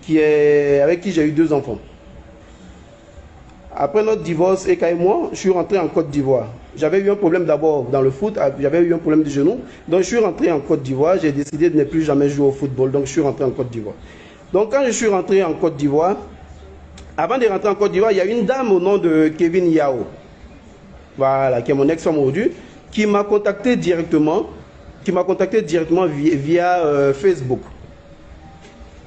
avec qui j'ai eu 2 enfants. Après notre divorce, Eka et moi, je suis rentré en Côte d'Ivoire. J'avais eu un problème d'abord dans le foot, j'avais eu un problème de genou. Donc je suis rentré en Côte d'Ivoire, j'ai décidé de ne plus jamais jouer au football. Donc je suis rentré en Côte d'Ivoire. Donc quand je suis rentré en Côte d'Ivoire, avant de rentrer en Côte d'Ivoire, il y a une dame au nom de Kevin Yao, voilà, qui est mon ex-femme aujourd'hui, qui m'a contacté directement, via Facebook.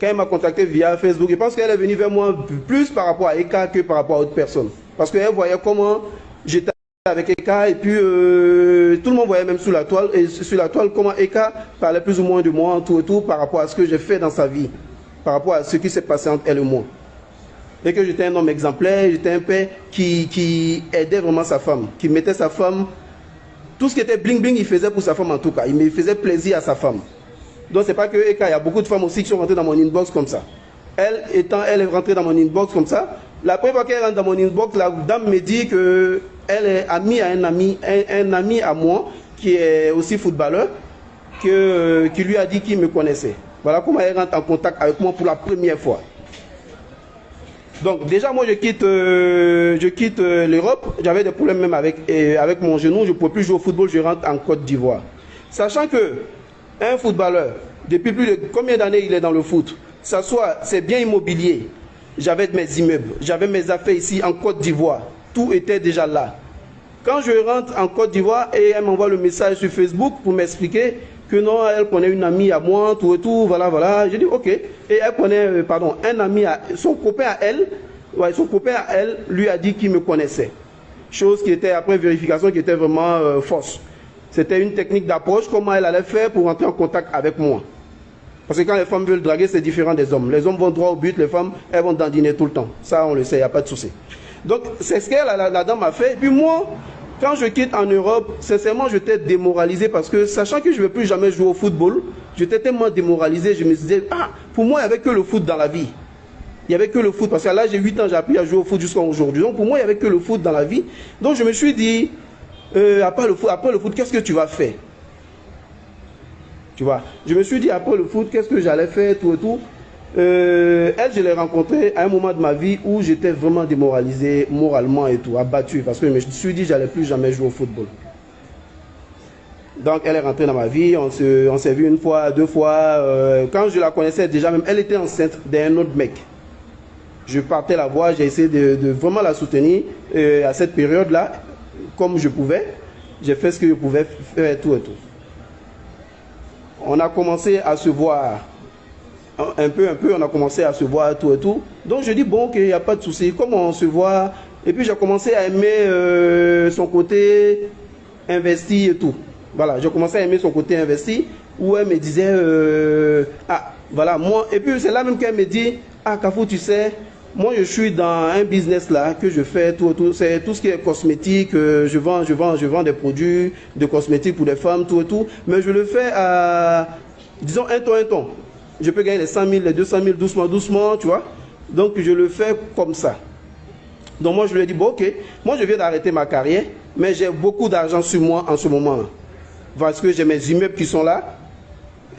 Quand elle m'a contacté via Facebook, je pense qu'elle est venue vers moi plus par rapport à Eka que par rapport à d'autres personnes. Parce qu'elle voyait comment j'étais avec Eka et puis tout le monde voyait même sur la toile comment Eka parlait plus ou moins de moi, tout et tout, par rapport à ce que j'ai fait dans sa vie, par rapport à ce qui s'est passé entre elle et moi. Et que j'étais un homme exemplaire, j'étais un père qui aidait vraiment sa femme, qui mettait sa femme, tout ce qui était bling bling, il faisait pour sa femme en tout cas, il me faisait plaisir à sa femme. Donc c'est pas que Eka, il y a beaucoup de femmes aussi qui sont rentrées dans mon inbox comme ça. Elle est rentrée dans mon inbox comme ça. La première fois qu'elle rentre dans mon inbox, la dame me dit que elle est amie à un ami à moi qui est aussi footballeur, qui lui a dit qu'il me connaissait. Voilà comment elle rentre en contact avec moi pour la première fois. Donc déjà moi je quitte l'Europe. J'avais des problèmes même avec mon genou. Je ne pouvais plus jouer au football. Je rentre en Côte d'Ivoire, sachant que un footballeur, depuis plus de combien d'années il est dans le foot, c'est bien immobilier. J'avais mes immeubles, j'avais mes affaires ici en Côte d'Ivoire. Tout était déjà là. Quand je rentre en Côte d'Ivoire et elle m'envoie le message sur Facebook pour m'expliquer que non, elle connaît une amie à moi, tout et tout, voilà. J'ai dit ok. Et elle connaît, un ami, son copain à elle lui a dit qu'il me connaissait. Chose qui était, après vérification, qui était vraiment fausse. C'était une technique d'approche, comment elle allait faire pour entrer en contact avec moi. Parce que quand les femmes veulent draguer, c'est différent des hommes. Les hommes vont droit au but, les femmes, elles vont dandiner tout le temps. Ça, on le sait, il n'y a pas de souci. Donc, c'est ce que la dame a fait. Et puis moi, quand je quitte en Europe, sincèrement, j'étais démoralisé parce que, sachant que je ne vais plus jamais jouer au football, j'étais tellement démoralisé, je me disais, pour moi, il n'y avait que le foot dans la vie. Il n'y avait que le foot, parce qu'à l'âge de 8 ans, j'ai appris à jouer au foot jusqu'à aujourd'hui. Donc, pour moi, il n'y avait que le foot dans la vie. Donc, je me suis dit, après le foot, qu'est-ce que tu vas faire? Tu vois, je me suis dit, après le foot, qu'est-ce que j'allais faire, tout et tout. Elle, je l'ai rencontrée à un moment de ma vie où j'étais vraiment démoralisé, moralement et tout, abattu, parce que je me suis dit, j'allais plus jamais jouer au football. Donc, elle est rentrée dans ma vie, on s'est vu 1 fois, 2 fois. Quand je la connaissais déjà, même, elle était enceinte d'un autre mec. Je partais la voir, j'ai essayé de vraiment la soutenir à cette période-là, comme je pouvais. J'ai fait ce que je pouvais faire, tout et tout. On a commencé à se voir un peu, on a commencé à se voir tout et tout. Donc je dis bon, qu'il n'y a pas de souci, comme on se voit. Et puis j'ai commencé à aimer son côté investi et tout. Voilà, j'ai commencé à aimer son côté investi, où elle me disait, voilà, moi, et puis c'est là même qu'elle me dit, Kafou, tu sais, moi je suis dans un business là, que je fais, tout, c'est tout ce qui est cosmétique, je vends des produits de cosmétiques pour les femmes, tout et tout, mais je le fais à, disons, un ton. Je peux gagner les 100 000, les 200 000, doucement, tu vois. Donc je le fais comme ça. Donc moi je lui ai dit, bon ok, moi je viens d'arrêter ma carrière, mais j'ai beaucoup d'argent sur moi en ce moment. Parce que j'ai mes immeubles qui sont là,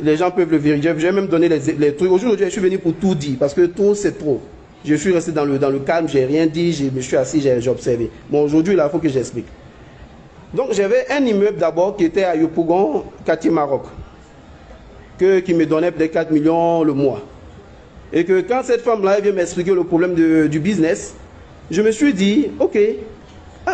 les gens peuvent le vérifier. J'ai même donné les trucs. Aujourd'hui, je suis venu pour tout dire, parce que tout c'est trop. Je suis resté dans le calme, j'ai rien dit, je me suis assis, j'ai observé. Bon, aujourd'hui, là, il faut que j'explique. Donc j'avais un immeuble d'abord qui était à Yopougon, quartier Maroc, qui me donnait peut-être 4 millions le mois. Et que quand cette femme-là vient m'expliquer le problème du business, je me suis dit, ok,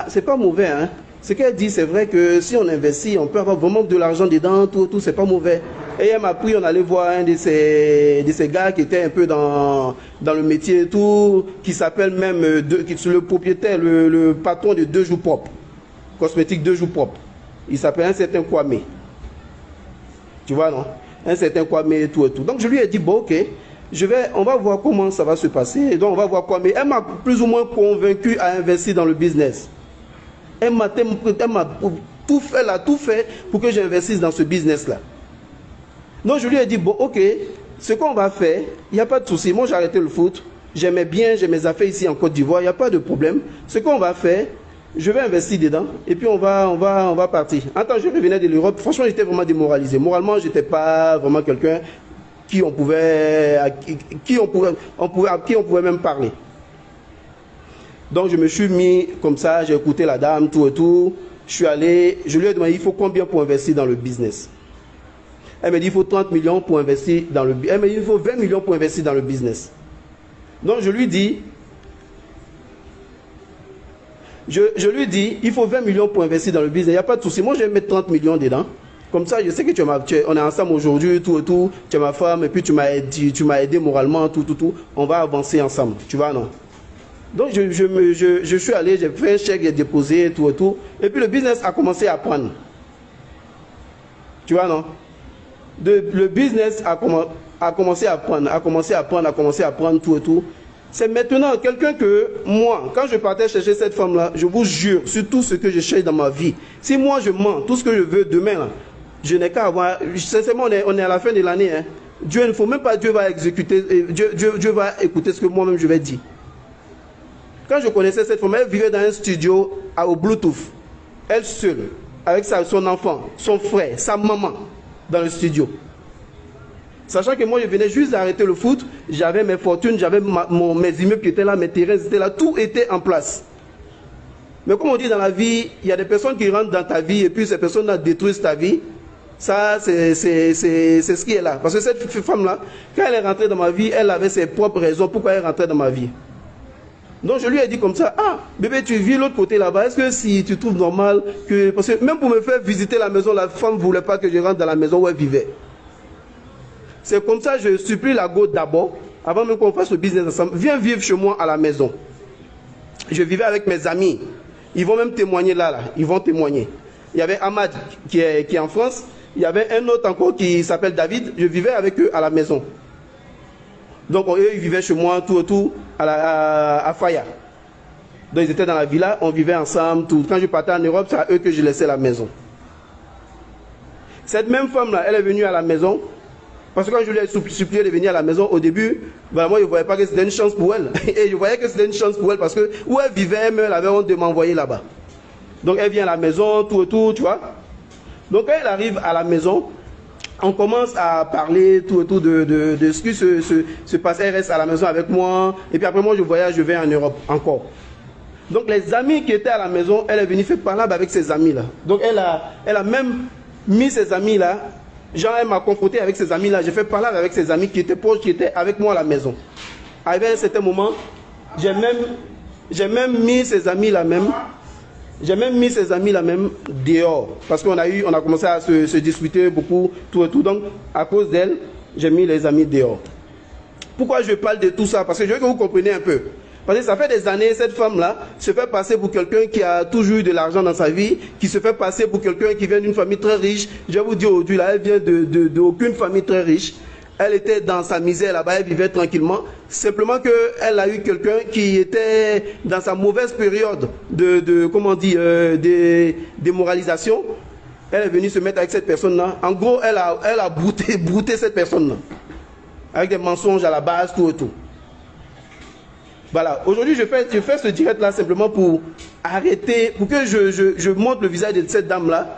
c'est pas mauvais, hein. Ce qu'elle dit, c'est vrai que si on investit, on peut avoir vraiment de l'argent dedans, tout, c'est pas mauvais. Et elle m'a pris, on allait voir un de ces gars qui était un peu dans le métier, tout, qui s'appelle même, qui est le propriétaire, le patron de 2 jours propres, cosmétique 2 jours propres. Il s'appelle un certain Kwame. Tu vois, non? Un certain Kwame et tout. Donc je lui ai dit, bon, ok, on va voir comment ça va se passer. Et donc on va voir Kwame. Elle m'a plus ou moins convaincu à investir dans le business. Elle m'a tout fait pour que j'investisse dans ce business-là. Donc je lui ai dit, bon, ok, ce qu'on va faire, il n'y a pas de souci. Moi, j'ai arrêté le foot. J'aimais bien, j'ai mes affaires ici en Côte d'Ivoire, il n'y a pas de problème. Ce qu'on va faire, je vais investir dedans et puis on va partir. En tant que je revenais de l'Europe, franchement, j'étais vraiment démoralisé. Moralement, je n'étais pas vraiment quelqu'un qui on pouvait, à qui on pouvait même parler. Donc je me suis mis comme ça, j'ai écouté la dame, tout et tout. Je suis allé, je lui ai demandé, il faut combien pour investir dans le business? Elle m'a dit, il faut 30 millions pour investir dans le business. Elle m'a dit, il faut 20 millions pour investir dans le business. Donc je lui dis, il faut 20 millions pour investir dans le business. Il n'y a pas de souci. Moi, je vais mettre 30 millions dedans. Comme ça, je sais que on est ensemble aujourd'hui, tout et tout. Tu es ma femme et puis tu m'as aidé moralement, tout. On va avancer ensemble. Tu vois, non? Donc, je suis allé, j'ai fait un chèque, j'ai déposé, tout et tout. Et puis, le business a commencé à prendre. Tu vois, non? Le business a commencé à prendre, tout et tout. C'est maintenant quelqu'un que moi, quand je partais chercher cette femme-là, je vous jure, sur tout ce que je cherche dans ma vie, si moi je mens, tout ce que je veux demain, là, je n'ai qu'à avoir, sincèrement, on est à la fin de l'année, hein. Dieu ne faut même pas, Dieu va exécuter, Dieu va écouter ce que moi-même je vais dire. Quand je connaissais cette femme, elle vivait dans un studio au Bluetooth, elle seule, avec son enfant, son frère, sa maman, dans le studio. Sachant que moi, je venais juste d'arrêter le foot, j'avais mes fortunes, j'avais mes immeubles qui étaient là, mes terrains étaient là, tout était en place. Mais comme on dit dans la vie, il y a des personnes qui rentrent dans ta vie et puis ces personnes-là détruisent ta vie. Ça, c'est ce qui est là. Parce que cette femme-là, quand elle est rentrée dans ma vie, elle avait ses propres raisons pourquoi elle est rentrée dans ma vie. Donc je lui ai dit comme ça, ah, bébé, tu vis l'autre côté là-bas, est-ce que si tu trouves normal que... Parce que même pour me faire visiter la maison, la femme ne voulait pas que je rentre dans la maison où elle vivait. C'est comme ça que je supplie la go d'abord, avant même qu'on fasse le business ensemble. Viens vivre chez moi à la maison. Je vivais avec mes amis. Ils vont même témoigner là. Ils vont témoigner. Il y avait Ahmad qui est en France. Il y avait un autre encore qui s'appelle David. Je vivais avec eux à la maison. Donc eux, ils vivaient chez moi, tout à Faya. Donc ils étaient dans la villa, on vivait ensemble, tout. Quand je partais en Europe, c'est à eux que je laissais la maison. Cette même femme-là, elle est venue à la maison. Parce que quand je lui ai supplié de venir à la maison, au début, ben moi je ne voyais pas que c'était une chance pour elle. Et je voyais que c'était une chance pour elle parce que où elle vivait, elle avait honte de m'envoyer là-bas. Donc elle vient à la maison, tout, tu vois. Donc quand elle arrive à la maison, on commence à parler tout de ce qui se passe. Elle reste à la maison avec moi. Et puis après moi je voyage, je vais en Europe encore. Donc les amis qui étaient à la maison, elle est venue faire parler avec ses amis là. Donc elle a même mis ses amis là. Genre, elle m'a confronté avec ses amis là. J'ai fait parler avec ses amis qui étaient proches, qui étaient avec moi à la maison. Arrivé à un certain moment, j'ai même mis ses amis là même. J'ai même mis ses amis là même dehors. Parce qu'on a commencé à se disputer beaucoup, tout. Donc, à cause d'elle, j'ai mis les amis dehors. Pourquoi je parle de tout ça? Parce que je veux que vous compreniez un peu. Parce que ça fait des années, cette femme-là se fait passer pour quelqu'un qui a toujours eu de l'argent dans sa vie, qui se fait passer pour quelqu'un qui vient d'une famille très riche. Je vais vous dire aujourd'hui, là, elle vient d'aucune famille très riche. Elle était dans sa misère là-bas, elle vivait tranquillement. Simplement qu'elle a eu quelqu'un qui était dans sa mauvaise période de démoralisation. Elle est venue se mettre avec cette personne-là. En gros, elle a brouté cette personne-là. Avec des mensonges à la base, tout. Voilà, aujourd'hui je fais ce direct-là simplement pour arrêter, pour que je montre le visage de cette dame-là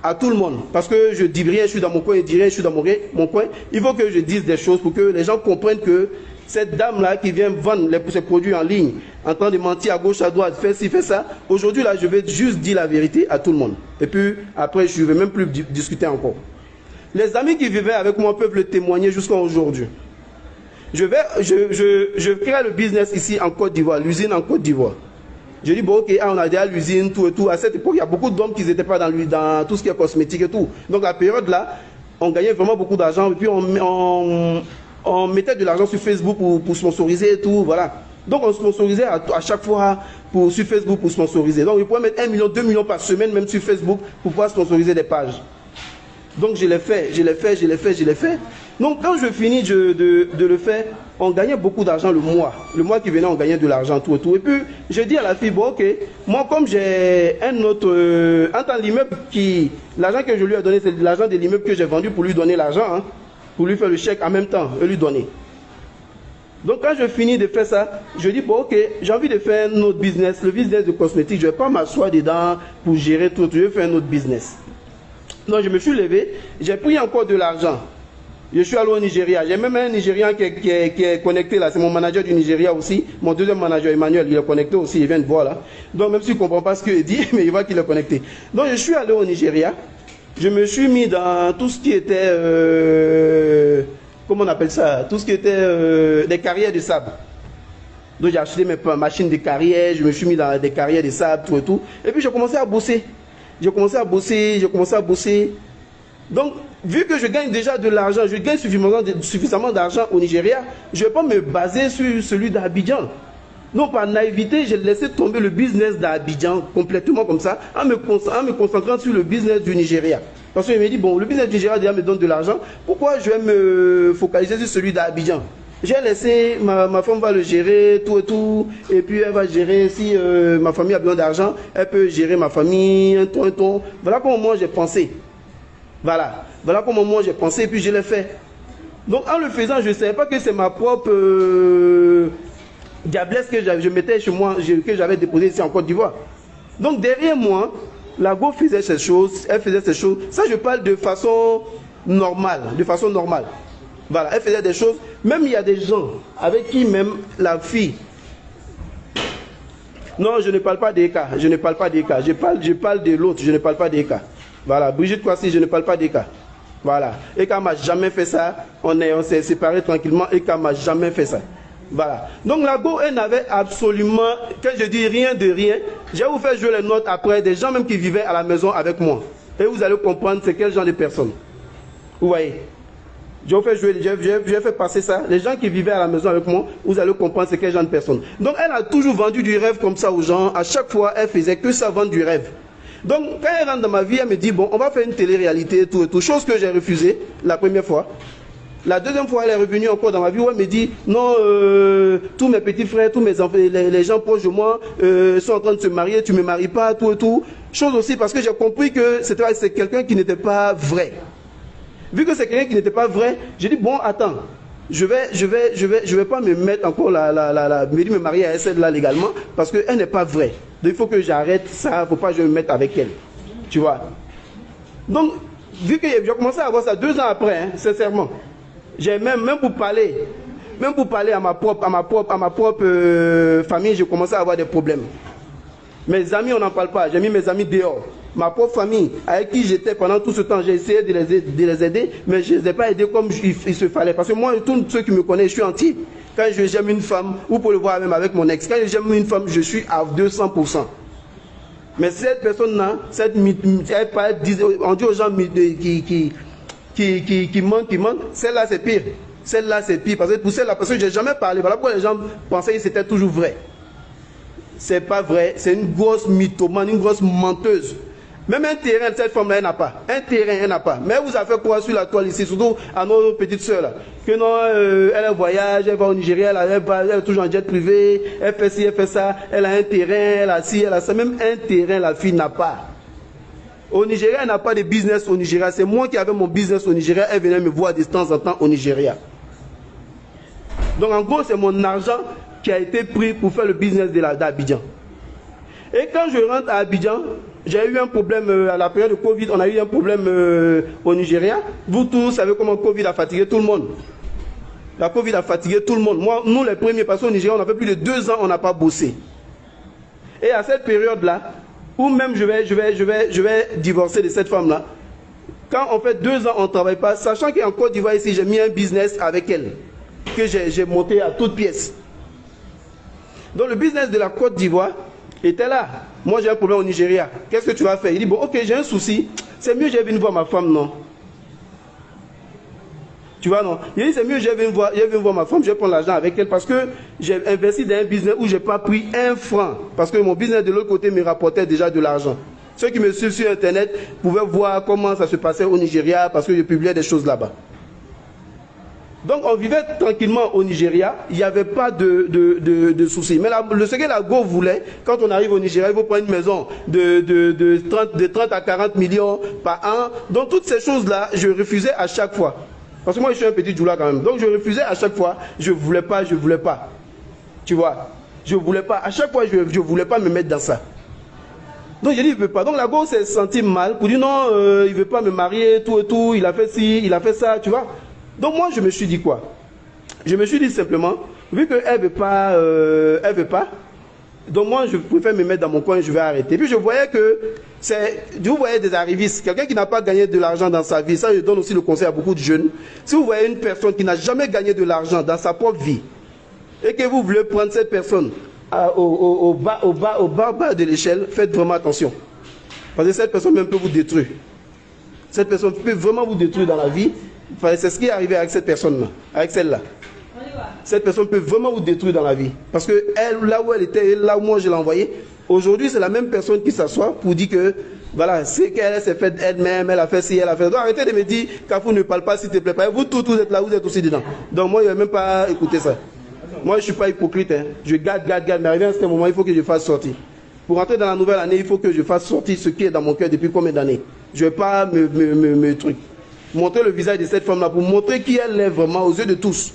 à tout le monde. Parce que je dis rien, je suis dans mon coin, je dis rien, je suis dans mon coin. Il faut que je dise des choses pour que les gens comprennent que cette dame-là qui vient vendre ses produits en ligne, en train de mentir à gauche, à droite, fait ci, fait ça, aujourd'hui là, je vais juste dire la vérité à tout le monde. Et puis après, je ne vais même plus discuter encore. Les amis qui vivaient avec moi peuvent le témoigner jusqu'à aujourd'hui. Je crée le business ici en Côte d'Ivoire, l'usine en Côte d'Ivoire. Je dis, bon, ok, on a déjà l'usine, tout. À cette époque, il y a beaucoup d'hommes qui n'étaient pas dans tout ce qui est cosmétique et tout. Donc, à la période là, on gagnait vraiment beaucoup d'argent. Et puis, on mettait de l'argent sur Facebook pour sponsoriser et tout, voilà. Donc, on sponsorisait à chaque fois sur Facebook pour sponsoriser. Donc, on pouvait mettre 1 million, 2 millions par semaine, même sur Facebook, pour pouvoir sponsoriser des pages. Donc, je l'ai fait. Donc, quand je finis de le faire, on gagnait beaucoup d'argent le mois. Le mois qui venait, on gagnait de l'argent, tout. Et puis, je dis à la fille, bon, ok, moi, comme j'ai un autre... Entends l'immeuble l'argent que je lui ai donné, c'est l'argent de l'immeuble que j'ai vendu pour lui donner l'argent, hein, pour lui faire le chèque en même temps, et lui donner. Donc, quand je finis de faire ça, je dis, bon, ok, j'ai envie de faire un autre business, le business de cosmétique. Je ne vais pas m'asseoir dedans pour gérer tout. Je vais faire un autre business. Donc, je me suis levé, j'ai pris encore de l'argent. Je suis allé au Nigeria. J'ai même un Nigérian qui est connecté là. C'est mon manager du Nigeria aussi. Mon deuxième manager, Emmanuel, il est connecté aussi. Il vient de voir là. Donc même s'il ne comprend pas ce qu'il dit, mais il voit qu'il est connecté. Donc je suis allé au Nigeria. Je me suis mis dans tout ce qui était... comment on appelle ça? Tout ce qui était des carrières de sable. Donc j'ai acheté mes machines de carrière. Je me suis mis dans des carrières de sable, tout et tout. Et puis j'ai commencé à bosser. J'ai commencé à bosser. Donc, vu que je gagne déjà de l'argent, je gagne suffisamment d'argent au Nigeria, je ne vais pas me baser sur celui d'Abidjan. Non, par naïveté, j'ai laissé tomber le business d'Abidjan complètement comme ça, en me concentrant sur le business du Nigeria. Parce que je me dis, bon, le business du Nigeria déjà me donne de l'argent, pourquoi je vais me focaliser sur celui d'Abidjan? J'ai laissé, ma femme va le gérer, tout et tout, et puis elle va gérer, si ma famille a besoin d'argent, elle peut gérer ma famille, un ton. Voilà comment moi j'ai pensé. Voilà comment moi j'ai pensé et puis je l'ai fait. Donc en le faisant, je ne savais pas que c'est ma propre diablesse que je mettais chez moi, que j'avais déposée ici en Côte d'Ivoire. Donc derrière moi, la Go faisait ces choses, elle faisait ces choses. Ça je parle de façon normale, Voilà, elle faisait des choses. Même il y a des gens avec qui même la fille... Non, je ne parle pas des cas, je parle de l'autre, je ne parle pas des cas. Voilà, Brigitte Kwasi, je ne parle pas des cas. Voilà, Eka m'a jamais fait ça. On s'est séparés tranquillement. Eka m'a jamais fait ça. Voilà. Donc la Go, elle n'avait absolument, quand je dis rien de rien, je vais vous faire jouer les notes après des gens même qui vivaient à la maison avec moi. Et vous allez comprendre c'est quel genre de personnes. Vous voyez. Je vais faire passer ça. Les gens qui vivaient à la maison avec moi, vous allez comprendre c'est quel genre de personnes. Donc elle a toujours vendu du rêve comme ça aux gens. À chaque fois, elle faisait que ça, vendre du rêve. Donc, quand elle rentre dans ma vie, elle me dit, bon, on va faire une télé-réalité, tout et tout. Chose que j'ai refusée la première fois. La deuxième fois, elle est revenue encore dans ma vie où elle me dit, non, tous mes petits frères, tous mes enfants, les gens proches de moi sont en train de se marier, tu ne me maries pas, tout et tout. Chose aussi parce que j'ai compris que c'est quelqu'un qui n'était pas vrai. Vu que c'est quelqu'un qui n'était pas vrai, j'ai dit, bon, attends. Je vais pas me mettre encore me marier à celle-là légalement parce qu'elle n'est pas vraie. Donc il faut que j'arrête ça, il ne faut pas que je me mette avec elle. Tu vois. Donc, vu que j'ai commencé à avoir ça 2 ans après, hein, sincèrement, j'ai même pour parler à ma propre famille, j'ai commencé à avoir des problèmes. Mes amis, on n'en parle pas, j'ai mis mes amis dehors. Ma propre famille, avec qui j'étais pendant tout ce temps, j'ai essayé de les aider, mais je ne les ai pas aidés comme il se fallait. Parce que moi, tous ceux qui me connaissent, je suis entier. Quand j'aime une femme, vous pouvez le voir même avec mon ex, quand j'aime une femme, je suis à 200%. Mais cette personne-là, on dit aux gens qui mentent, celle-là c'est pire. Celle-là c'est pire, parce que pour celle-là, parce que je n'ai jamais parlé. Voilà pourquoi les gens pensaient que c'était toujours vrai. C'est pas vrai, c'est une grosse mythomane, une grosse menteuse. Même un terrain, cette femme-là, elle n'a pas. Un terrain, elle n'a pas. Mais elle vous a fait quoi sur la toile ici, surtout à nos petites soeurs là. Que non, elle a un voyage, elle va au Nigeria, elle est toujours en jet privé, elle fait ci, elle fait ça, elle a un terrain, elle a ci, elle a ça. Même un terrain, la fille n'a pas. Au Nigeria, elle n'a pas de business au Nigeria. C'est moi qui avais mon business au Nigeria, elle venait me voir de temps en temps au Nigeria. Donc en gros, c'est mon argent qui a été pris pour faire le business d'Abidjan. Et quand je rentre à Abidjan, j'ai eu un problème à la période de Covid, on a eu un problème au Nigeria. Vous tous savez comment Covid a fatigué tout le monde. La Covid a fatigué tout le monde. Moi, nous les premiers, parce qu'au Nigeria, on a fait plus de 2 ans, on n'a pas bossé. Et à cette période-là, où même je vais divorcer de cette femme-là, quand on fait 2 ans, on ne travaille pas, sachant qu'en Côte d'Ivoire ici, j'ai mis un business avec elle, que j'ai monté à toute pièce. Donc le business de la Côte d'Ivoire était là. Moi j'ai un problème au Nigeria. Qu'est-ce que tu vas faire? Il dit, bon ok, j'ai un souci. C'est mieux je viens voir ma femme, non? Tu vois, non? Il dit, c'est mieux je viens voir ma femme, je vais prendre l'argent avec elle parce que j'ai investi dans un business où je n'ai pas pris 1 franc. Parce que mon business de l'autre côté me rapportait déjà de l'argent. Ceux qui me suivent sur Internet pouvaient voir comment ça se passait au Nigeria parce que je publiais des choses là-bas. Donc on vivait tranquillement au Nigeria, il n'y avait pas de soucis. Mais ce que la Go voulait, quand on arrive au Nigeria, il faut prendre une maison de 30 à 40 millions par an. Donc toutes ces choses-là, je refusais à chaque fois. Parce que moi je suis un petit djoula quand même. Donc je refusais à chaque fois, je ne voulais pas. Tu vois, je ne voulais pas. À chaque fois, je ne voulais pas me mettre dans ça. Donc j'ai dit, il ne veut pas. Donc la Go s'est sentie mal pour dire non, il ne veut pas me marier, tout et tout, il a fait ci, il a fait ça, tu vois. Donc moi, je me suis dit quoi? Je me suis dit simplement, vu qu'elle veut pas, donc moi, je préfère me mettre dans mon coin, je vais arrêter. Puis je voyais que vous voyez des arrivistes, quelqu'un qui n'a pas gagné de l'argent dans sa vie, ça je donne aussi le conseil à beaucoup de jeunes. Si vous voyez une personne qui n'a jamais gagné de l'argent dans sa propre vie, et que vous voulez prendre cette personne au bas de l'échelle, faites vraiment attention. Parce que cette personne même peut vous détruire. Cette personne peut vraiment vous détruire dans la vie. C'est ce qui est arrivé avec cette personne-là, avec celle-là. Cette personne peut vraiment vous détruire dans la vie. Parce que elle, là où elle était, là où moi je l'ai envoyée, aujourd'hui c'est la même personne qui s'assoit pour dire que, voilà, c'est qu'elle s'est faite elle-même, elle a fait ci, elle a fait ça. Donc arrêtez de me dire, Kafou ne parle pas, s'il te plaît. Vous tous êtes là, vous êtes aussi dedans. Donc moi je ne vais même pas écouter ça. Moi je ne suis pas hypocrite. Hein. Je garde, mais arrivé à ce moment, il faut que je fasse sortir. Pour rentrer dans la nouvelle année, il faut que je fasse sortir ce qui est dans mon cœur depuis combien d'années. Je ne vais pas montrer le visage de cette femme-là pour montrer qui elle est vraiment aux yeux de tous.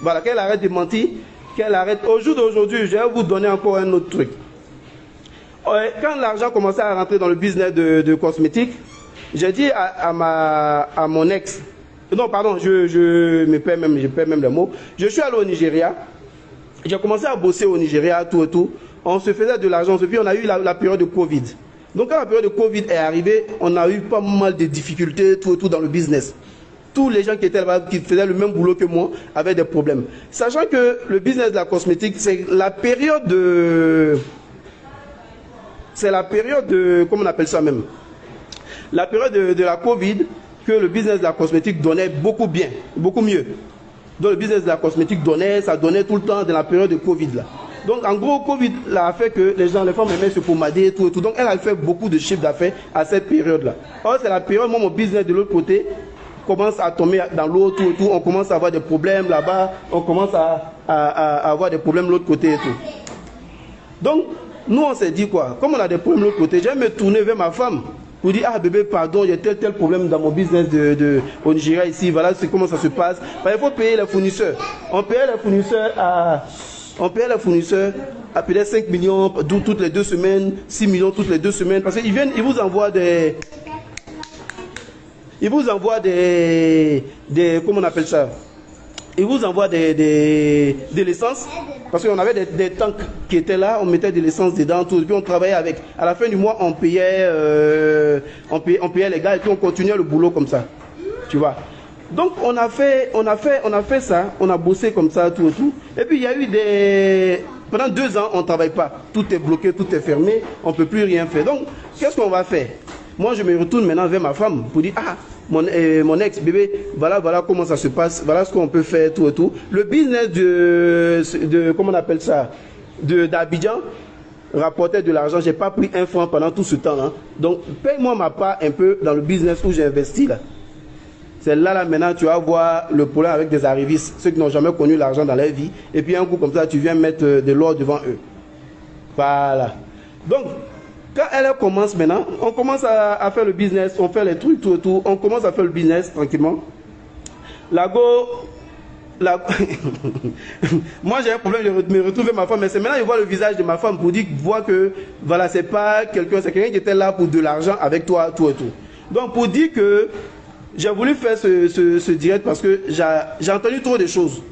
Voilà, qu'elle arrête de mentir, qu'elle arrête. Au jour d'aujourd'hui, je vais vous donner encore un autre truc. Quand l'argent commençait à rentrer dans le business de cosmétiques, j'ai dit à mon ex, non pardon, je perds même le mot, je suis allé au Nigeria, j'ai commencé à bosser au Nigeria, tout et tout, on se faisait de l'argent, puis on a eu la période de Covid. Donc quand la période de Covid est arrivée, on a eu pas mal de difficultés, tout et tout dans le business. Tous les gens qui étaient là-bas, qui faisaient le même boulot que moi, avaient des problèmes. Sachant que le business de la cosmétique, c'est la période de... comment on appelle ça même? La période de la Covid, que le business de la cosmétique donnait beaucoup bien, beaucoup mieux. Donc le business de la cosmétique ça donnait tout le temps dans la période de Covid là. Donc en gros, Covid a fait que les femmes aimaient se pomader, tout et tout. Donc elle a fait beaucoup de chiffres d'affaires à cette période-là. Or c'est la période, moi mon business de l'autre côté, commence à tomber dans l'eau, tout et tout, on commence à avoir des problèmes là-bas, on commence à avoir des problèmes de l'autre côté et tout. Donc, nous on s'est dit quoi? Comme on a des problèmes de l'autre côté, je vais me tourner vers ma femme pour dire, ah bébé, pardon, il y a tel problème dans mon business au Nigeria ici, voilà comment ça se passe. Il faut payer les fournisseurs. On payait les fournisseurs à peut-être 5 millions toutes les 2 semaines, 6 millions toutes les 2 semaines, parce qu'ils viennent, ils vous envoient des... comment on appelle ça? Ils vous envoient de l'essence. Parce qu'on avait des tanks qui étaient là, on mettait de l'essence dedans, tout, et puis on travaillait avec. À la fin du mois, on payait les gars et puis on continuait le boulot comme ça. Tu vois? Donc on a fait ça, on a bossé comme ça, tout et tout. Et puis il y a eu pendant 2 ans, on ne travaille pas. Tout est bloqué, tout est fermé, on ne peut plus rien faire. Donc, qu'est-ce qu'on va faire? Moi, je me retourne maintenant vers ma femme pour dire, ah, mon ex, bébé, voilà comment ça se passe, voilà ce qu'on peut faire, tout et tout. Le business comment on appelle ça, d'Abidjan rapportait de l'argent. Je n'ai pas pris un franc pendant tout ce temps-là. Donc, paye-moi ma part un peu dans le business où j'ai investi là. C'est là maintenant, tu vas voir le problème avec des arrivistes, ceux qui n'ont jamais connu l'argent dans leur vie. Et puis un coup comme ça, tu viens mettre de l'or devant eux. Voilà. Donc, quand elle commence maintenant, on commence à faire le business, on fait les trucs, tout et tout. On commence à faire le business tranquillement. Moi j'ai un problème de me retrouver ma femme, mais c'est maintenant je vois le visage de ma femme pour dire que voilà, c'est pas quelqu'un, c'est quelqu'un qui était là pour de l'argent avec toi, tout et tout. Donc pour dire que j'ai voulu faire ce direct parce que j'ai entendu trop de choses.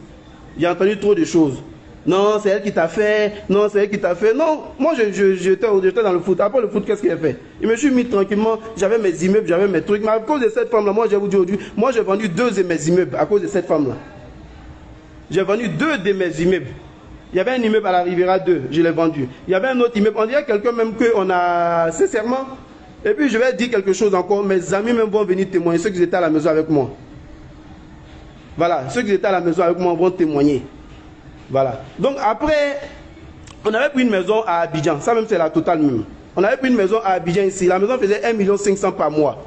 Non, c'est elle qui t'a fait. Non, c'est elle qui t'a fait. Non, moi j'étais dans le foot. Après le foot, qu'est-ce qu'il a fait? Je me suis mis tranquillement. J'avais mes immeubles, j'avais mes trucs. Mais à cause de cette femme-là, moi je vais vous dire aujourd'hui, moi j'ai vendu 2 de mes immeubles à cause de cette femme-là. J'ai vendu 2 de mes immeubles. Il y avait un immeuble à la Riviera 2, je l'ai vendu. Il y avait un autre immeuble. On dirait quelqu'un même qu'on a sincèrement. Et puis je vais dire quelque chose encore. Mes amis même vont venir témoigner, ceux qui étaient à la maison avec moi. Voilà, ceux qui étaient à la maison avec moi vont témoigner. Voilà. Donc après, on avait pris une maison à Abidjan. Ça même c'est la totale même. On avait pris une maison à Abidjan ici. La maison faisait 1,5 million par mois.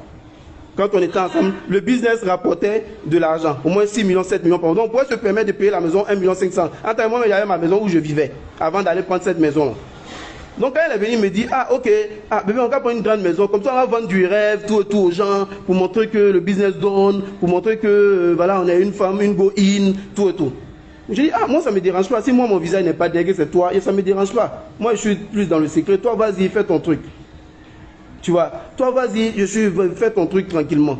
Quand on était ensemble, le business rapportait de l'argent. Au moins 6 millions, 7 millions par mois. Donc on pouvait se permettre de payer la maison 1,5 million. Entre moi, il y avait ma maison où je vivais avant d'aller prendre cette maison-là. Donc quand elle est venue, elle me dit, ah ok, bébé, on va prendre une grande maison. Comme ça, on va vendre du rêve, tout et tout aux gens, pour montrer que le business donne, pour montrer que voilà, on est une femme, une go-in, tout et tout. J'ai dit, moi ça ne me dérange pas. Si moi mon visage n'est pas dégueu, c'est toi, et ça ne me dérange pas. Moi je suis plus dans le secret. Toi vas-y, fais ton truc. Tu vois, toi vas-y, fais ton truc tranquillement.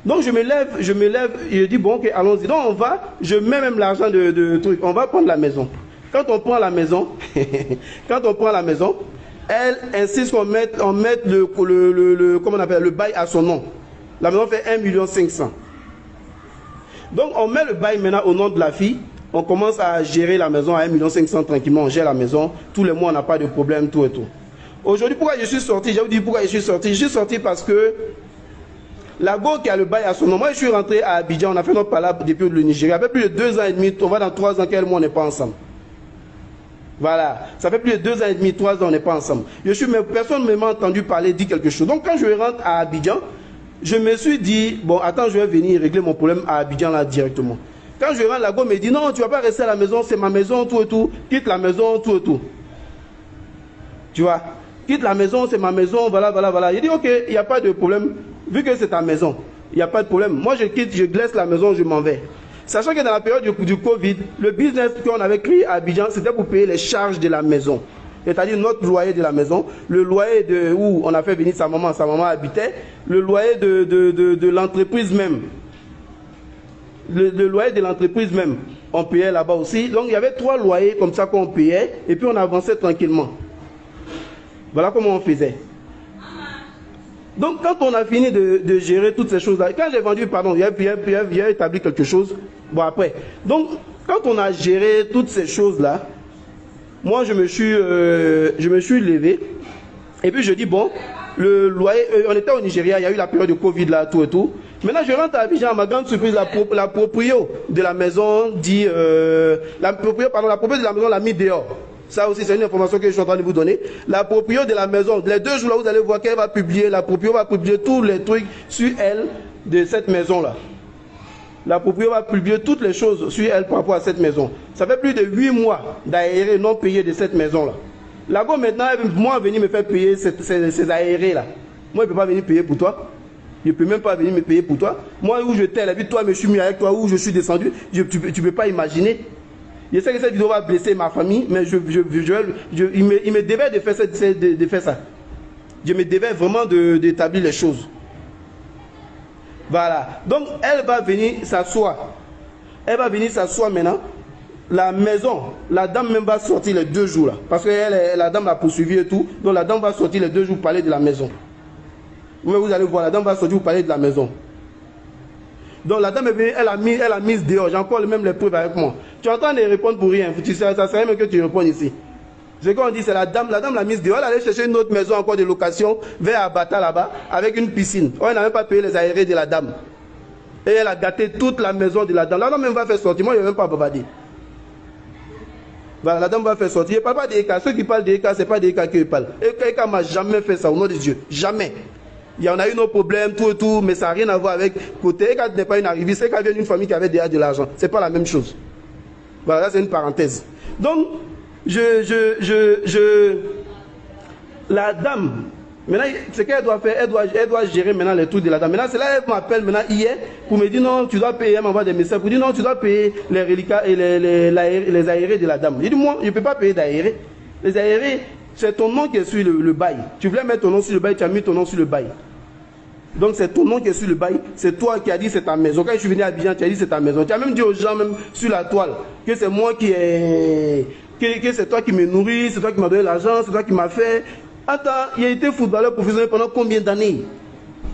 Donc je me lève, et je dis bon ok, allons-y. Donc on va, je mets même l'argent de truc, on va prendre la maison. Quand on prend la maison, elle insiste qu'on mette comment on appelle, le bail à son nom. La maison fait 1,5 million. Donc on met le bail maintenant au nom de la fille. On commence à gérer la maison à 1,5 million tranquillement. On gère la maison. Tous les mois, on n'a pas de problème, tout et tout. Aujourd'hui, pourquoi je suis sorti? Je vais vous dire pourquoi je suis sorti. Je suis sorti parce que la go qui a le bail à son nom. Moi, je suis rentré à Abidjan. On a fait notre palabre depuis le Nigeria. Ça fait plus de 2 ans et demi. On va dans 3 ans, quel mois on n'est pas ensemble. Voilà. Ça fait plus de 2 ans et demi, 3 ans, on n'est pas ensemble. Mais personne ne m'a entendu parler, dire quelque chose. Donc, quand je rentre à Abidjan, je me suis dit, bon, attends, je vais venir régler mon problème à Abidjan là directement. Quand je rentre, la go me dit, non, tu ne vas pas rester à la maison, c'est ma maison, tout et tout. Quitte la maison, tout et tout. Tu vois, quitte la maison, c'est ma maison, voilà. Il dit, ok, il n'y a pas de problème. Vu que c'est ta maison, il n'y a pas de problème. Moi, je quitte, je laisse la maison, je m'en vais. Sachant que dans la période du Covid, le business qu'on avait créé à Abidjan, c'était pour payer les charges de la maison. C'est-à-dire notre loyer de la maison, le loyer où on a fait venir sa maman habitait, le loyer de l'entreprise même. Le loyer de l'entreprise même, on payait là-bas aussi. Donc il y avait 3 loyers comme ça qu'on payait et puis on avançait tranquillement. Voilà comment on faisait. Donc quand on a fini de gérer toutes ces choses-là, quand j'ai vendu, pardon, il y a établi quelque chose, bon après. Donc quand on a géré toutes ces choses-là, moi je me suis levé et puis je dis bon, le loyer, on était au Nigeria, il y a eu la période de Covid là, tout et tout. Maintenant je rentre à Abidjan, à ma grande surprise, la proprio de la maison dit, la proprio de la maison l'a mis dehors. Ça aussi c'est une information que je suis en train de vous donner. La proprio de la maison, les 2 jours là vous allez voir qu'elle va publier, la proprio va publier tous les trucs sur elle de cette maison là. La proprio va publier toutes les choses sur elle par rapport à cette maison. Ça fait plus de 8 mois d'aérés non payés de cette maison là. La go maintenant, moi venir me faire payer ces aérés là. Moi je ne peux pas venir payer pour toi. Je ne peux même pas venir me payer pour toi. Moi où je t'ai, la vie, toi, je suis mis avec toi, où je suis descendu, tu ne peux pas imaginer. Je sais que cette vidéo va blesser ma famille, mais il me devait de faire ça. Je me devais vraiment d'établir les choses. Voilà. Donc, elle va venir s'asseoir. Elle va venir s'asseoir maintenant. La maison, la dame même va sortir les 2 jours là. Parce que la dame l'a poursuivi et tout. Donc, la dame va sortir les 2 jours pour parler de la maison. Mais vous allez voir, la dame va sortir pour parler de la maison. Donc la dame est venue, elle a mis dehors. J'ai encore même les preuves avec moi. Tu es en train de répondre pour rien. Ça serait même que tu réponds ici. Ce qu'on dit, c'est la dame l'a mise dehors. Elle allait chercher une autre maison encore de location vers Abata là-bas avec une piscine. Oh, elle n'a même pas payé les aérés de la dame. Et elle a gâté toute la maison de la dame. La dame même va faire sortir. Moi, je ne vais même pas bavarder. Voilà, la dame va faire sortir. Elle ne parle pas d'Eka. Ceux qui parlent d'Eka, ce n'est pas d'Eka qu'ils parlent. Eka m'a jamais fait ça au nom de Dieu. Jamais. Il y en a eu nos problèmes, tout et tout, mais ça n'a rien à voir avec côté. Eka n'est pas une arrivée, c'est qu'elle vient d'une famille qui avait déjà de l'argent. Ce n'est pas la même chose. Voilà, c'est une parenthèse. Donc, la dame, maintenant, ce qu'elle doit faire, elle doit gérer maintenant les trucs de la dame. Maintenant, c'est là qu'elle m'appelle maintenant hier pour me dire non, tu dois payer, elle m'envoie des messages pour dire non, tu dois payer les reliquats et les aérés de la dame. Je dis moi, je ne peux pas payer d'aérés. Les aérés, c'est ton nom qui est sur le bail. Tu voulais mettre ton nom sur le bail, tu as mis ton nom sur le bail. Donc c'est ton nom qui est sur le bail, c'est toi qui as dit c'est ta maison. Quand je suis venu à Abidjan, tu as dit c'est ta maison. Tu as même dit aux gens même sur la toile que c'est moi que c'est toi qui me nourris, c'est toi qui m'as donné l'argent, c'est toi qui m'as fait. Attends, il a été footballeur professionnel pendant combien d'années?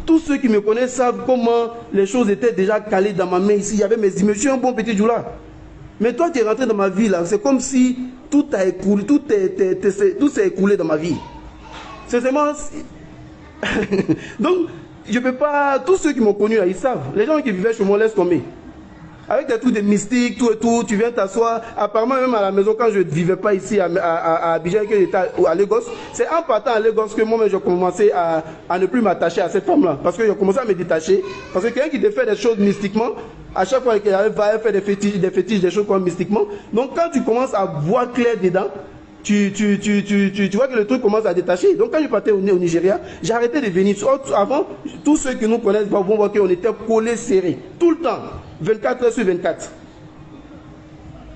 Tous ceux qui me connaissent savent comment les choses étaient déjà calées dans ma main ici. Il y avait mes images, je suis un bon petit jour-là. Mais toi tu es rentré dans ma vie là, c'est comme si tout a écoulé, tout s'est écoulé dans ma vie. C'est vraiment... Donc, je ne peux pas... Tous ceux qui m'ont connu là, ils savent. Les gens qui vivaient chez moi, laisse tomber. Avec des trucs de mystique, tout et tout, tu viens t'asseoir. Apparemment, même à la maison, quand je ne vivais pas ici à Abidjan, que j'étais à Lagos, c'est en partant à Lagos que moi-même, j'ai commencé à ne plus m'attacher à cette femme-là. Parce que j'ai commencé à me détacher. Parce que quelqu'un qui te fait des choses mystiquement, à chaque fois qu'il va faire des fétiches, des choses comme mystiquement. Donc, quand tu commences à voir clair dedans, tu vois que le truc commence à détacher. Donc quand je partais au Nigeria, j'ai arrêté de venir. Avant, tous ceux qui nous connaissent vont voir qu'on était collés serrés. Tout le temps. 24 heures sur 24.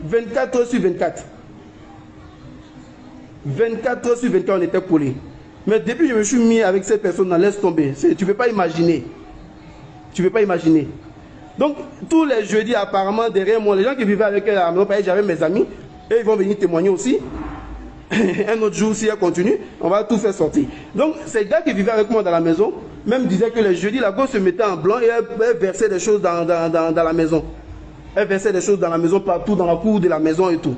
24 heures sur 24. 24 heures sur 24, on était collés. Mais depuis que je me suis mis avec cette personne, laisse tomber. Tu ne peux pas imaginer. Tu ne peux pas imaginer. Donc, tous les jeudis, apparemment, derrière moi, les gens qui vivaient avec elle à la maison, j'avais mes amis, et ils vont venir témoigner aussi. Un autre jour, si elle continue, on va tout faire sortir. Donc, ces gars qui vivaient avec moi dans la maison, même disaient que les jeudis, la go se mettait en blanc et elle versait des choses dans la maison. Elle versait des choses dans la maison, partout, dans la cour de la maison et tout.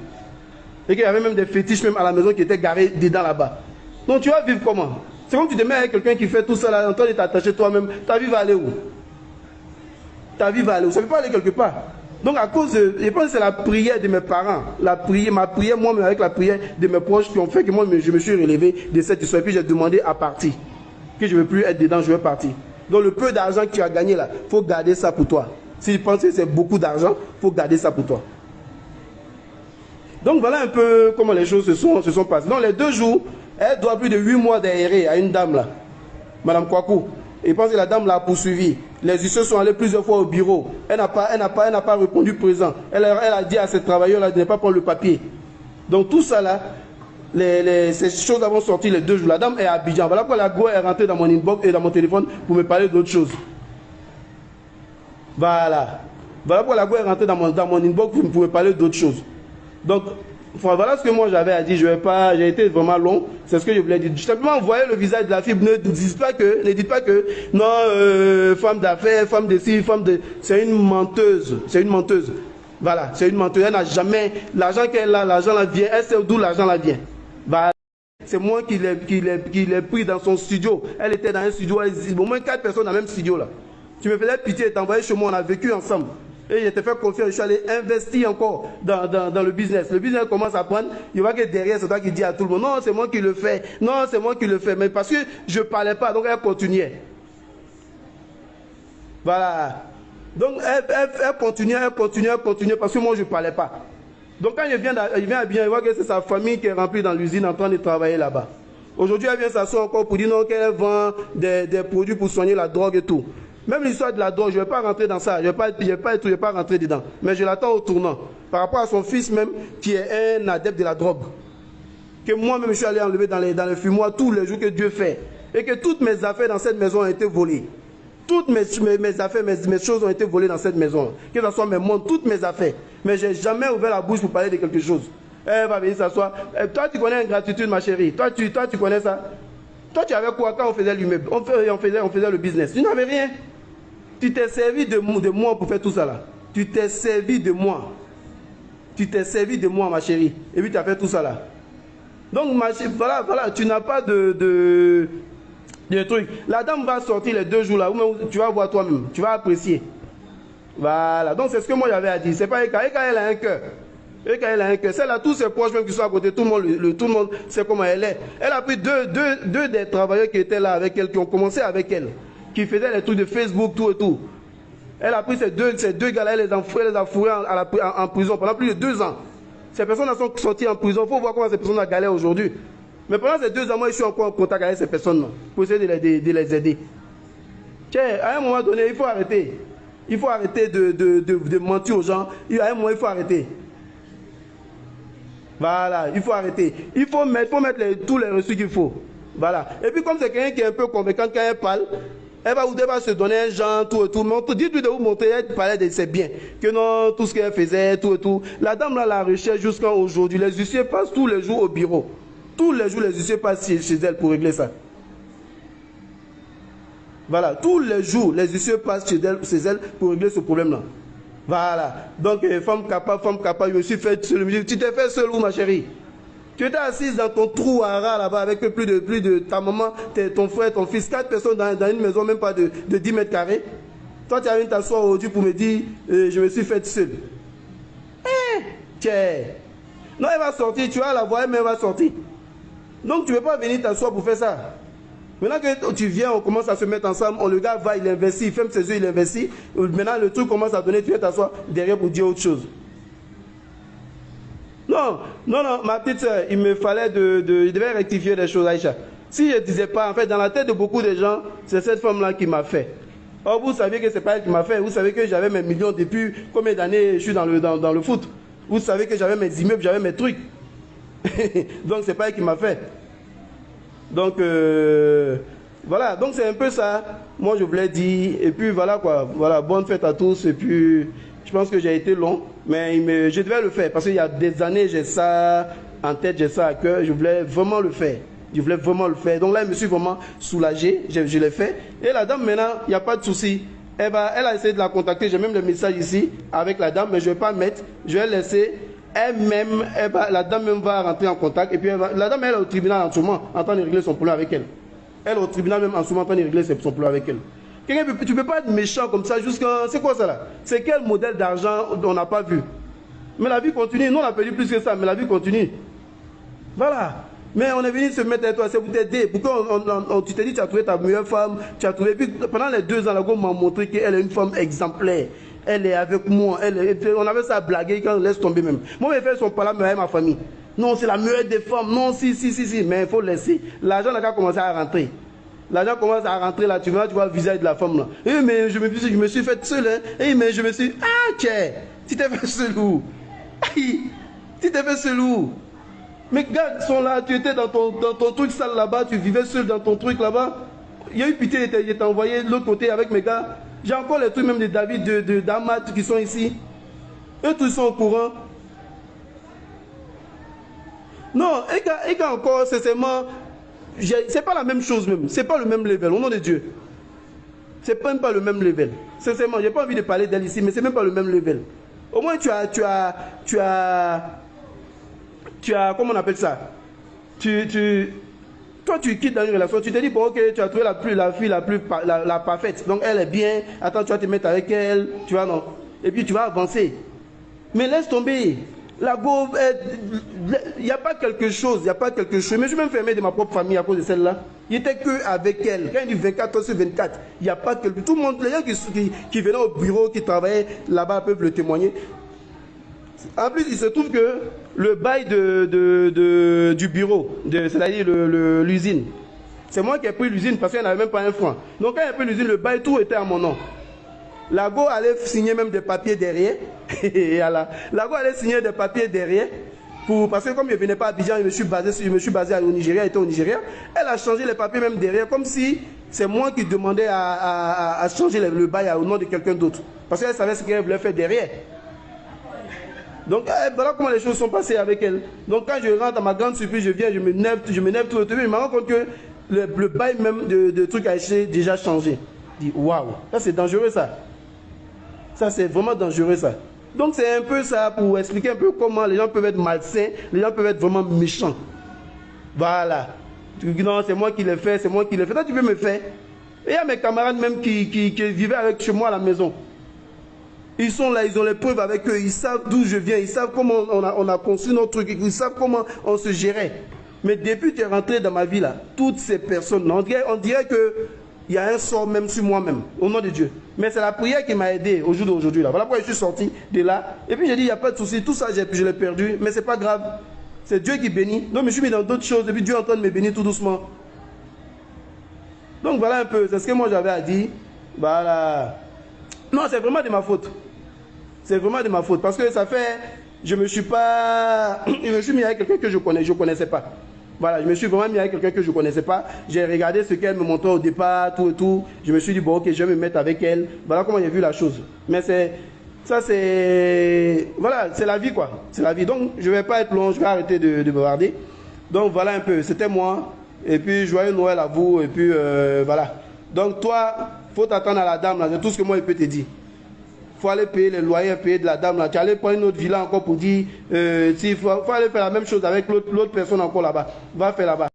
Et qu'il y avait même des fétiches même à la maison qui étaient garés dedans là-bas. Donc, tu vas vivre comment? C'est comme tu te mets avec quelqu'un qui fait tout ça là, en train de t'attacher toi-même. Ta vie va aller où? Ta vie va aller où? Ça ne peut pas aller quelque part. Donc à cause de, je pense que c'est la prière de mes parents, ma prière, moi-même avec la prière de mes proches qui ont fait que moi je me suis relevé de cette histoire. Et puis j'ai demandé à partir, que je ne veux plus être dedans, je veux partir. Donc le peu d'argent que tu as gagné là, il faut garder ça pour toi. Si tu penses que c'est beaucoup d'argent, il faut garder ça pour toi. Donc voilà un peu comment les choses se sont passées. Donc les 2 jours, elle doit plus de 8 mois d'aéré à une dame là, Madame Kwaku. Et je pense que la dame l'a poursuivi. Les huissiers sont allés plusieurs fois au bureau. Elle n'a pas répondu présent. Elle a dit à ses travailleurs de ne pas prendre le papier. Donc tout ça là, ces choses vont sortir les 2 jours. La dame est à Abidjan. Voilà pourquoi la go est rentrée dans mon inbox et dans mon téléphone pour me parler d'autres choses. Voilà. Voilà pourquoi la go est rentrée dans mon inbox pour me parler d'autres choses. Donc, voilà ce que moi j'avais à dire. J'ai été vraiment long. C'est ce que je voulais dire. Simplement, voyez le visage de la fille. Ne dites pas que, non, femme d'affaires, femme de ci, femme de. C'est une menteuse. C'est une menteuse. Voilà, c'est une menteuse. Elle n'a jamais. L'argent qu'elle a, l'argent la vient. Elle sait d'où l'argent la vient. Voilà. C'est moi qui l'ai pris dans son studio. Elle était dans un studio. Au moins 4 personnes dans le même studio là. Tu me faisais pitié et t'envoyais chez moi. On a vécu ensemble. Et je t'ai fait confiance, je suis allé investir encore dans le business. Le business commence à prendre, il voit que derrière, c'est toi qui dis à tout le monde, non, c'est moi qui le fais, non, c'est moi qui le fais. Mais parce que je ne parlais pas, donc elle continuait. Voilà. Donc elle continuait parce que moi je ne parlais pas. Donc quand il vient à bien, il voit que c'est sa famille qui est remplie dans l'usine en train de travailler là-bas. Aujourd'hui, elle vient s'asseoir encore pour dire non, qu'elle vend des produits pour soigner la drogue et tout. Même l'histoire de la drogue, je ne vais pas rentrer dans ça, je ne vais pas rentrer dedans. Mais je l'attends au tournant. Par rapport à son fils même, qui est un adepte de la drogue. Que moi-même, je suis allé enlever dans les fumoirs tous les jours que Dieu fait. Et que toutes mes affaires dans cette maison ont été volées. Toutes mes affaires, mes choses ont été volées dans cette maison. Que ce soit mes montres, toutes mes affaires. Mais je n'ai jamais ouvert la bouche pour parler de quelque chose. Elle va venir s'asseoir. Toi, tu connais ingratitude, ma chérie. Toi, tu connais ça. Toi, tu avais quoi quand on faisait l'immeuble? On faisait le business. Tu n'avais rien. Tu t'es servi de moi pour faire tout ça là. Tu t'es servi de moi. Tu t'es servi de moi, ma chérie. Et puis tu as fait tout ça là. Donc, ma chérie, voilà, tu n'as pas de truc. La dame va sortir les 2 jours là. Tu vas voir toi-même. Tu vas apprécier. Voilà. Donc, c'est ce que moi j'avais à dire. C'est pas Eka. Eka, elle a un cœur. Eka, elle a un cœur. Celle-là, tous ses proches même qui sont à côté, tout le monde sait comment elle est. Elle a pris deux des travailleurs qui étaient là avec elle, qui ont commencé avec elle, qui faisaient les trucs de Facebook, tout et tout. Elle a pris ces deux gars-là, elle les a fourrés en prison pendant plus de 2 ans. Ces personnes sont sorties en prison. Il faut voir comment ces personnes ont galéré aujourd'hui. Mais pendant ces 2 ans, moi, je suis encore en contact avec ces personnes-là pour essayer de les aider. Tiens, à un moment donné, il faut arrêter. Il faut arrêter de mentir aux gens. À un moment, il faut arrêter. Voilà, il faut arrêter. Il faut mettre tous les reçus qu'il faut. Voilà. Et puis, comme c'est quelqu'un qui est un peu convaincant quand elle parle, elle va se donner un genre, tout et tout. Mais dites-lui de vous montrer, elle parlait de ses biens. Que non, tout ce qu'elle faisait, tout et tout. La dame là, la recherche jusqu'à aujourd'hui. Les huissiers passent tous les jours au bureau. Tous les jours, les huissiers passent chez elle pour régler ça. Voilà, tous les jours, les huissiers passent chez elle pour régler ce problème-là. Voilà. Donc, femme capable, je me suis fait seul. Tu t'es fait seul où, ma chérie? Tu étais assise dans ton trou à rat là-bas avec plus de ta maman, ton frère, ton fils, 4 personnes dans une maison, même pas de 10 mètres carrés. Toi, tu as venu t'asseoir aujourd'hui pour me dire, je me suis fait seul. Tiens. Non, elle va sortir, tu vas la voir, mais elle va sortir. Donc, tu ne peux pas venir t'asseoir pour faire ça. Maintenant que tu viens, on commence à se mettre ensemble, le gars va, il investit, il ferme ses yeux, il investit. Maintenant, le truc commence à donner, tu viens t'asseoir derrière pour dire autre chose. Non, ma petite soeur, il me fallait je devais rectifier des choses, Aïcha. Si je ne disais pas, en fait, dans la tête de beaucoup de gens, c'est cette femme-là qui m'a fait. Or, vous savez que ce n'est pas elle qui m'a fait. Vous savez que j'avais mes millions depuis combien d'années je suis dans le foot. Vous savez que j'avais mes immeubles, j'avais mes trucs. Donc, ce n'est pas elle qui m'a fait. Donc, Voilà, donc c'est un peu ça. Moi, je voulais dire. Et puis voilà quoi. Voilà, bonne fête à tous. Et puis, je pense que j'ai été long, mais je devais le faire parce qu'il y a des années, j'ai ça en tête, j'ai ça à cœur. Je voulais vraiment le faire. Je voulais vraiment le faire. Donc là, je me suis vraiment soulagé. Je l'ai fait. Et la dame, maintenant, il n'y a pas de souci. Elle a essayé de la contacter. J'ai même le message ici avec la dame, mais je ne vais pas mettre. Je vais laisser. Elle-même, la dame même va rentrer en contact. Et puis, la dame, elle est au tribunal en ce moment, en train de régler son problème avec elle. Elle est au tribunal même en ce moment, en train de régler son problème avec elle. Tu ne peux pas être méchant comme ça jusqu'à... C'est quoi ça là? C'est quel modèle d'argent on n'a pas vu? Mais la vie continue. Nous, on a perdu plus que ça, mais la vie continue. Voilà. Mais on est venu se mettre avec toi, c'est pour t'aider. Pourquoi tu t'es dit que tu as trouvé ta meilleure femme, tu as trouvé... Puis, pendant les 2 ans, la go m'a montré qu'elle est une femme exemplaire. Elle est avec moi. On avait ça à blaguer quand on laisse tomber même. Moi, mes frères sont pas là, mais avec ma famille. Non, c'est la meilleure des femmes. Non, si. Mais il faut laisser. L'argent n'a qu'à commencer à rentrer. L'argent commence à rentrer là, tu vois le visage de la femme là. Eh, mais je me suis fait seul, hein. Eh, mais je me suis... Ah, tiens, tu t'es fait seul où? Tu t'es fait seul où? Mais gars, ils sont là, tu étais dans ton truc sale là-bas, tu vivais seul dans ton truc là-bas. Il y a eu pitié, il t'a envoyé de l'autre côté avec mes gars. J'ai encore les trucs même de David, d'Amat qui sont ici. Eux tous sont au courant. Non, et gars encore, sincèrement, c'est pas la même chose même. C'est pas le même level, au nom de Dieu. C'est même pas le même level. Sincèrement, j'ai pas envie de parler d'elle ici, mais c'est même pas le même level. Au moins tu as, comment on appelle ça? Toi, tu quittes dans une relation, tu te dis, bon, ok, tu as trouvé la fille la parfaite. Donc, elle est bien. Attends, tu vas te mettre avec elle. Tu vois, non. Et puis, tu vas avancer. Mais laisse tomber. La go, il n'y a pas quelque chose. Il n'y a pas quelque chose. Mais je vais me fermer de ma propre famille à cause de celle-là. Il n'était que avec elle. Quand il dit 24 sur 24, il n'y a pas quelque chose. Tout le monde, les gens qui venaient au bureau, qui travaillaient là-bas peuvent le témoigner. En plus, il se trouve que le bail du bureau, c'est-à-dire l'usine, c'est moi qui ai pris l'usine parce qu'elle n'avait même pas un franc. Donc quand j'ai pris l'usine, le bail, tout était à mon nom. La go allait signer même des papiers derrière. La go allait signer des papiers derrière. Parce que comme je ne venais pas à Abidjan, je me suis basé au Nigeria, j'étais au Nigeria. Elle a changé les papiers même derrière, comme si c'est moi qui demandais à changer le bail au nom de quelqu'un d'autre. Parce qu'elle savait ce qu'elle voulait faire derrière. Donc voilà comment les choses sont passées avec elle. Donc quand je rentre à ma grande surprise, je viens, je m'énerve tout le temps. Je me rends compte que le bail même de trucs a déjà changé. Je dis waouh, ça c'est dangereux ça. Ça c'est vraiment dangereux ça. Donc c'est un peu ça pour expliquer un peu comment les gens peuvent être malsains, les gens peuvent être vraiment méchants. Voilà. Tu dis non, c'est moi qui l'ai fait, c'est moi qui l'ai fait. Toi tu peux me faire. Et il y a mes camarades même qui vivaient avec chez moi à la maison. Ils sont là, ils ont les preuves avec eux, ils savent d'où je viens, ils savent comment on a conçu notre truc, ils savent comment on se gérait. Mais depuis que tu es rentré dans ma vie là, toutes ces personnes, on dirait qu'il y a un sort même sur moi-même, au nom de Dieu. Mais c'est la prière qui m'a aidé au jour d'aujourd'hui là. Voilà pourquoi je suis sorti de là. Et puis j'ai dit, il n'y a pas de souci, tout ça je l'ai perdu, mais c'est pas grave. C'est Dieu qui bénit. Donc je me suis mis dans d'autres choses, et puis Dieu est en train de me bénir tout doucement. Donc voilà un peu, c'est ce que moi j'avais à dire. Voilà. Non, c'est vraiment de ma faute. C'est vraiment de ma faute. Parce que ça fait... Je me suis mis avec quelqu'un que je connaissais pas. Voilà, je me suis vraiment mis avec quelqu'un que je ne connaissais pas. J'ai regardé ce qu'elle me montrait au départ, tout et tout. Je me suis dit, bon, ok, je vais me mettre avec elle. Voilà comment j'ai vu la chose. Mais ça, c'est... Voilà, c'est la vie, quoi. C'est la vie. Donc, je ne vais pas être long, je vais arrêter de bavarder. Donc, voilà un peu. C'était moi. Et puis, joyeux Noël à vous. Et puis, voilà. Donc, toi, il faut t'attendre à la dame, là. C'est tout ce que moi, je peux te dire. Il faut aller payer les loyers, payer de la dame là. Tu allais prendre une autre villa encore pour dire, il faut aller faire la même chose avec l'autre personne encore là-bas. Va faire là-bas.